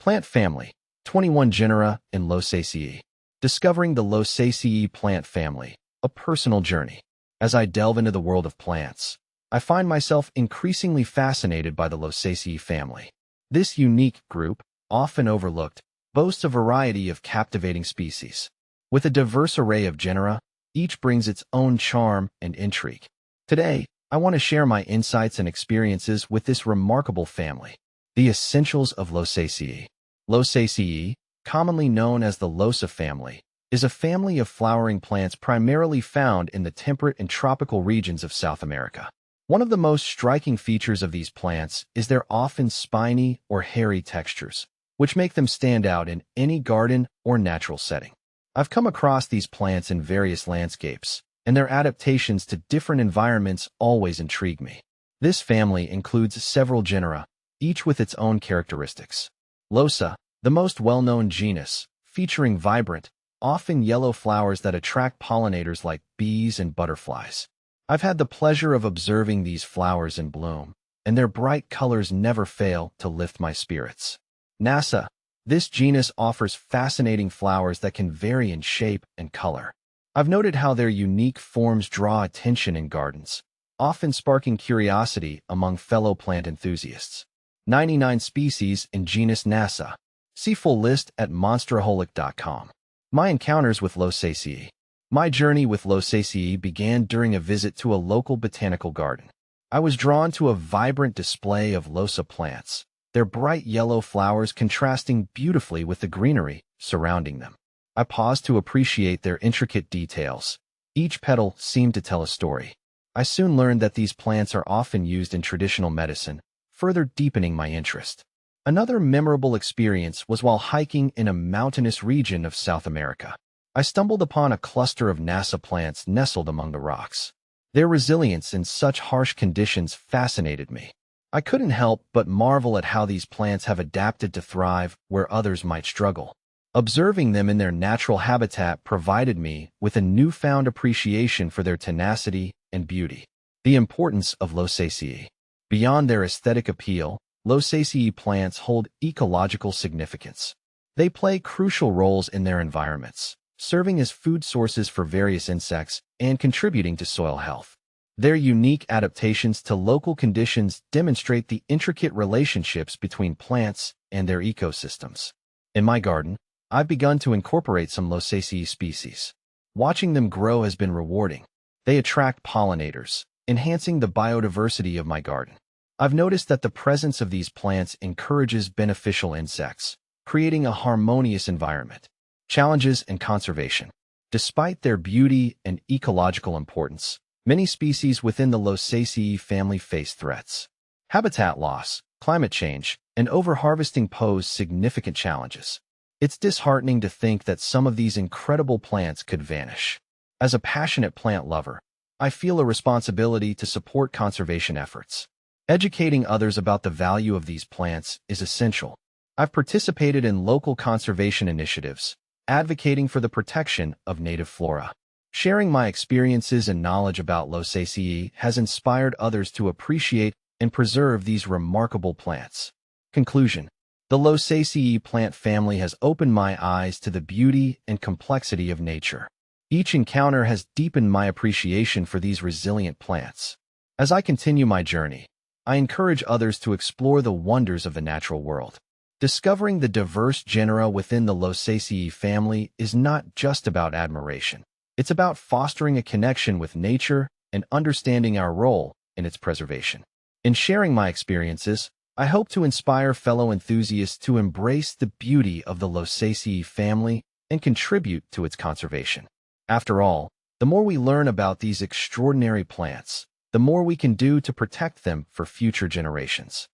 Plant family, 21 genera in Loasaceae. Discovering the Loasaceae plant family, a personal journey. As I delve into the world of plants, I find myself increasingly fascinated by the Loasaceae family. This unique group, often overlooked, boasts a variety of captivating species. With a diverse array of genera, each brings its own charm and intrigue. Today, I want to share my insights and experiences with this remarkable family. The essentials of Loasaceae. Loasaceae, commonly known as the Loasaceae family, is a family of flowering plants primarily found in the temperate and tropical regions of South America. One of the most striking features of these plants is their often spiny or hairy textures, which make them stand out in any garden or natural setting. I've come across these plants in various landscapes, and their adaptations to different environments always intrigue me. This family includes several genera, each with its own characteristics. Loasaceae, the most well-known genus, featuring vibrant, often yellow flowers that attract pollinators like bees and butterflies. I've had the pleasure of observing these flowers in bloom, and their bright colors never fail to lift my spirits. Loasaceae, this genus offers fascinating flowers that can vary in shape and color. I've noted how their unique forms draw attention in gardens, often sparking curiosity among fellow plant enthusiasts. 99 species in genus Loasaceae. See full list at monsteraholic.com. My encounters with Loasaceae. My journey with Loasaceae began during a visit to a local botanical garden. I was drawn to a vibrant display of Loasaceae plants, their bright yellow flowers contrasting beautifully with the greenery surrounding them. I paused to appreciate their intricate details. Each petal seemed to tell a story. I soon learned that these plants are often used in traditional medicine, further deepening my interest. Another memorable experience was while hiking in a mountainous region of South America. I stumbled upon a cluster of Loasaceae plants nestled among the rocks. Their resilience in such harsh conditions fascinated me. I couldn't help but marvel at how these plants have adapted to thrive where others might struggle. Observing them in their natural habitat provided me with a newfound appreciation for their tenacity and beauty. The importance of Loasaceae. Beyond their aesthetic appeal, Loasaceae plants hold ecological significance. They play crucial roles in their environments, serving as food sources for various insects and contributing to soil health. Their unique adaptations to local conditions demonstrate the intricate relationships between plants and their ecosystems. In my garden, I've begun to incorporate some Loasaceae species. Watching them grow has been rewarding. They attract pollinators, enhancing the biodiversity of my garden. I've noticed that the presence of these plants encourages beneficial insects, creating a harmonious environment. Challenges and conservation. Despite their beauty and ecological importance, many species within the Loasaceae family face threats. Habitat loss, climate change, and overharvesting pose significant challenges. It's disheartening to think that some of these incredible plants could vanish. As a passionate plant lover, I feel a responsibility to support conservation efforts. Educating others about the value of these plants is essential. I've participated in local conservation initiatives, advocating for the protection of native flora. Sharing my experiences and knowledge about Loasaceae has inspired others to appreciate and preserve these remarkable plants. Conclusion. The Loasaceae plant family has opened my eyes to the beauty and complexity of nature. Each encounter has deepened my appreciation for these resilient plants. As I continue my journey, I encourage others to explore the wonders of the natural world. Discovering the diverse genera within the Loasaceae family is not just about admiration. It's about fostering a connection with nature and understanding our role in its preservation. In sharing my experiences, I hope to inspire fellow enthusiasts to embrace the beauty of the Loasaceae family and contribute to its conservation. After all, the more we learn about these extraordinary plants, the more we can do to protect them for future generations.